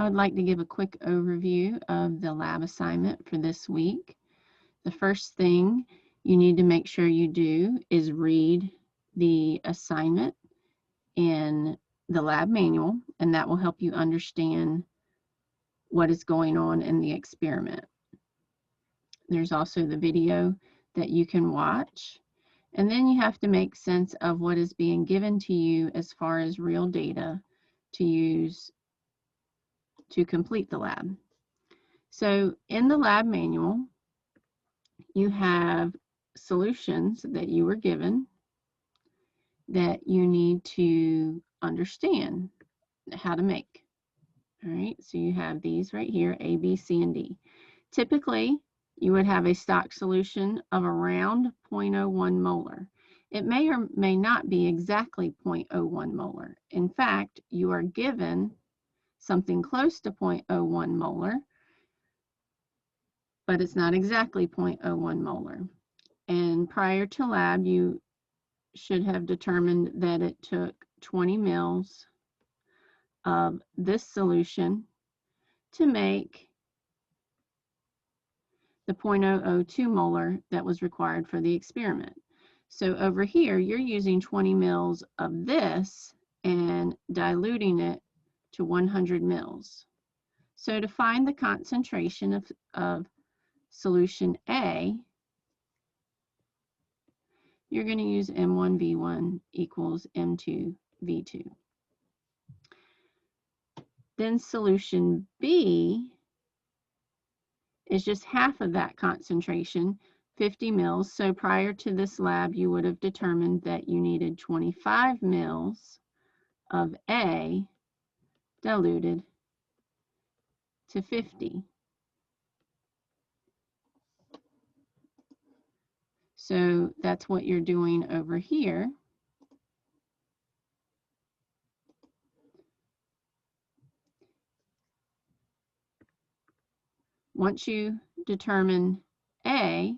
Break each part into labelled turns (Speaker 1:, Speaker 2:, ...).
Speaker 1: I would like to give a quick overview of the lab assignment for this week. The first thing you need to make sure you do is read the assignment in the lab manual, and that will help you understand what is going on in the experiment. There's also the video that you can watch, and then you have to make sense of what is being given to you as far as real data to use to complete the lab. So in the lab manual, you have solutions that you were given that you need to understand how to make. All right, so you have these right here, A, B, C, and D. Typically, you would have a stock solution of around 0.01 molar. It may or may not be exactly 0.01 molar. In fact, you are given something close to 0.01 molar, but it's not exactly 0.01 molar. And prior to lab, you should have determined that it took 20 mils of this solution to make the 0.002 molar that was required for the experiment. So over here, you're using 20 mils of this and diluting it to 100 mils. So to find the concentration of solution A, you're going to use M1V1 equals M2V2. Then solution B is just half of that concentration, 50 mils. So prior to this lab, you would have determined that you needed 25 mils of A diluted to 50. So that's what you're doing over here. Once you determine A,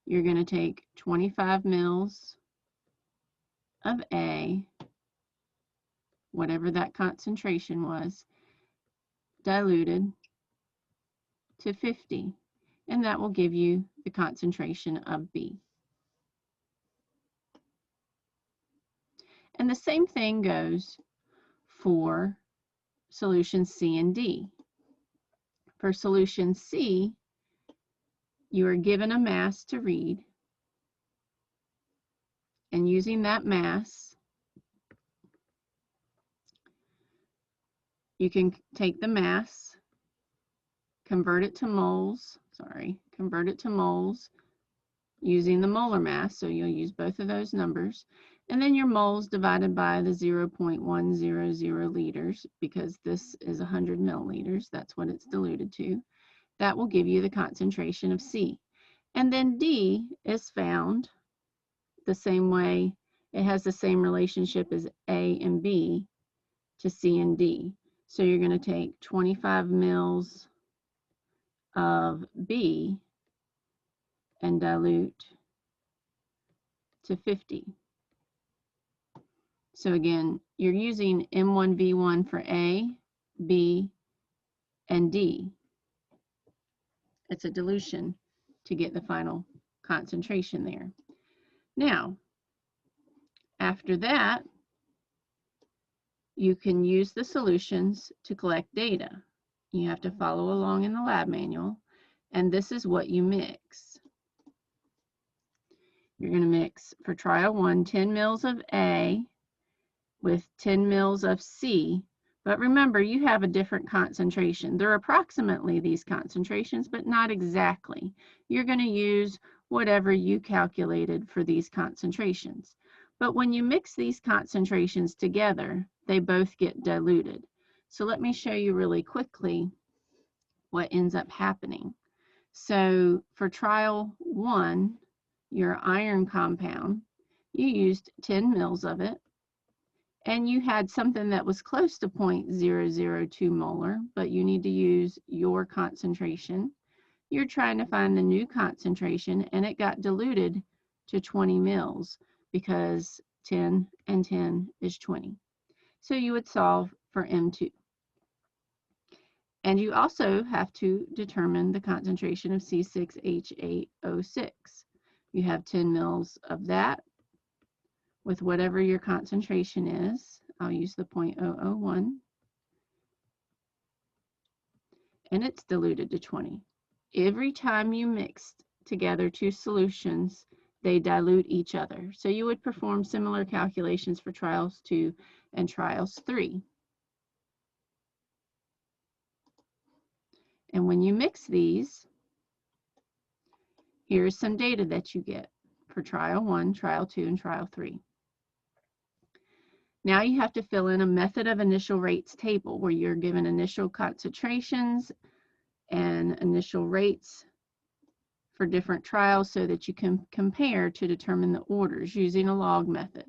Speaker 1: you're going to take 25 mils of A, whatever that concentration was, diluted to 50, and that will give you the concentration of B. And the same thing goes for solution C and D. For solution C, you are given a mass to read, and using that mass, you can take the mass, convert it to moles using the molar mass, so you'll use both of those numbers, and then your moles divided by the 0.100 liters, because this is 100 milliliters, that's what it's diluted to. That will give you the concentration of C. And then D is found the same way. It has the same relationship as A and B to C and D. So you're going to take 25 mils of B and dilute to 50. So again, you're using M1V1 for A, B, and D. It's a dilution to get the final concentration there. Now, after that, you can use the solutions to collect data. You have to follow along in the lab manual, and this is what you mix. You're going to mix, for trial 1, 10 mils of A with 10 mils of C, but remember, you have a different concentration. They're approximately these concentrations, but not exactly. You're going to use whatever you calculated for these concentrations. But when you mix these concentrations together, they both get diluted. So let me show you really quickly what ends up happening. So for trial 1, your iron compound, you used 10 mils of it, and you had something that was close to 0.002 molar, but you need to use your concentration. You're trying to find the new concentration, and it got diluted to 20 mils because 10 and 10 is 20. So you would solve for M2. And you also have to determine the concentration of C6H8O6. You have 10 mils of that with whatever your concentration is. I'll use the 0.001. And it's diluted to 20. Every time you mix together two solutions, they dilute each other. So you would perform similar calculations for trials 2 and trials 3. And when you mix these, here's some data that you get for trial 1, trial 2, and trial 3. Now you have to fill in a method of initial rates table where you're given initial concentrations and initial rates for different trials so that you can compare to determine the orders using a log method.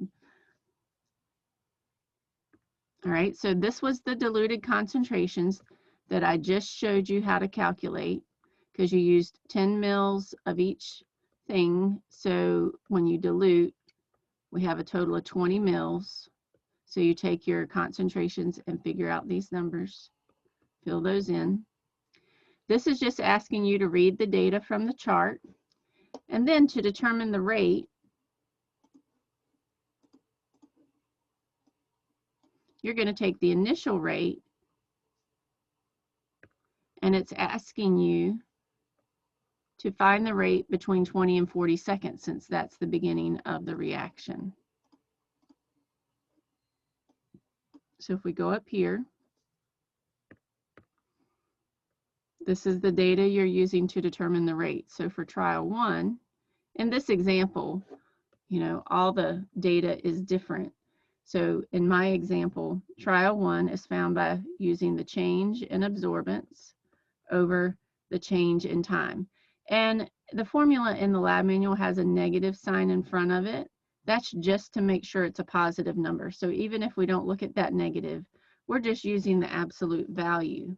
Speaker 1: All right, so this was the diluted concentrations that I just showed you how to calculate because you used 10 mils of each thing. So when you dilute, we have a total of 20 mils. So you take your concentrations and figure out these numbers, fill those in. This is just asking you to read the data from the chart. And then to determine the rate, you're going to take the initial rate, and it's asking you to find the rate between 20 and 40 seconds since that's the beginning of the reaction. So if we go up here, this is the data you're using to determine the rate. So for trial 1, in this example, you know, all the data is different. So in my example, trial 1 is found by using the change in absorbance over the change in time. And the formula in the lab manual has a negative sign in front of it. That's just to make sure it's a positive number. So even if we don't look at that negative, we're just using the absolute value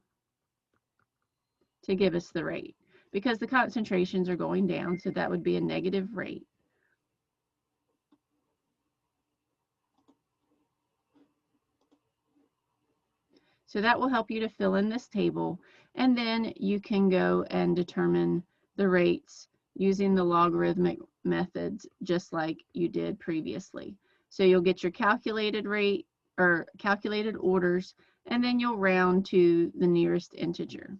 Speaker 1: to give us the rate because the concentrations are going down, so that would be a negative rate. So that will help you to fill in this table, and then you can go and determine the rates using the logarithmic methods just like you did previously. So you'll get your calculated rate or calculated orders, and then you'll round to the nearest integer.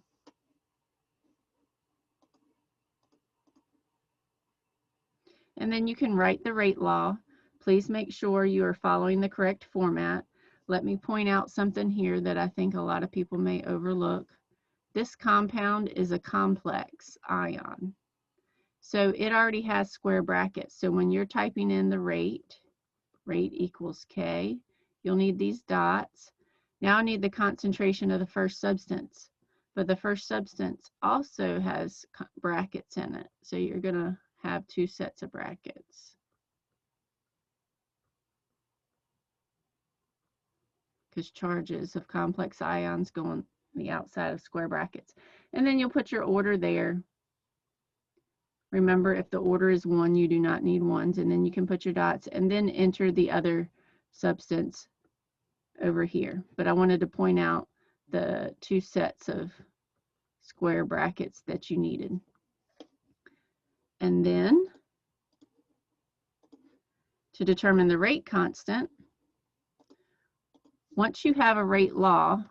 Speaker 1: And then you can write the rate law. Please make sure you are following the correct format. Let me point out something here that I think a lot of people may overlook. This compound is a complex ion. So it already has square brackets. So when you're typing in the rate equals K, you'll need these dots. Now I need the concentration of the first substance. But the first substance also has brackets in it. So you're going to have two sets of brackets. Because charges of complex ions go on the outside of square brackets. And then you'll put your order there. Remember, if the order is 1, you do not need ones. And then you can put your dots and then enter the other substance over here. But I wanted to point out the two sets of square brackets that you needed. And then to determine the rate constant, once you have a rate law,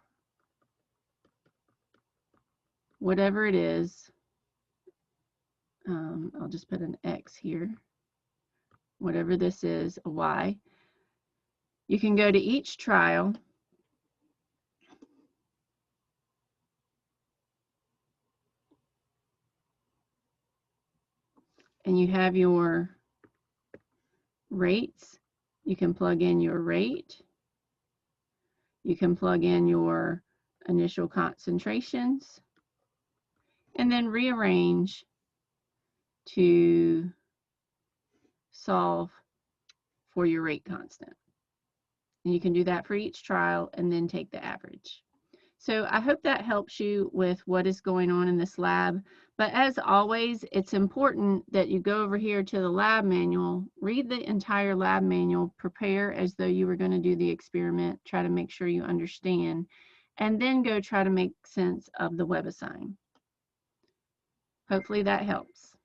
Speaker 1: whatever it is, I'll just put an X here, whatever this is, a Y, you can go to each trial and you have your rates. You can plug in your rate. You can plug in your initial concentrations and then rearrange to solve for your rate constant. And you can do that for each trial and then take the average. So I hope that helps you with what is going on in this lab. But as always, it's important that you go over here to the lab manual, read the entire lab manual, prepare as though you were going to do the experiment, try to make sure you understand, and then go try to make sense of the WebAssign. Hopefully that helps.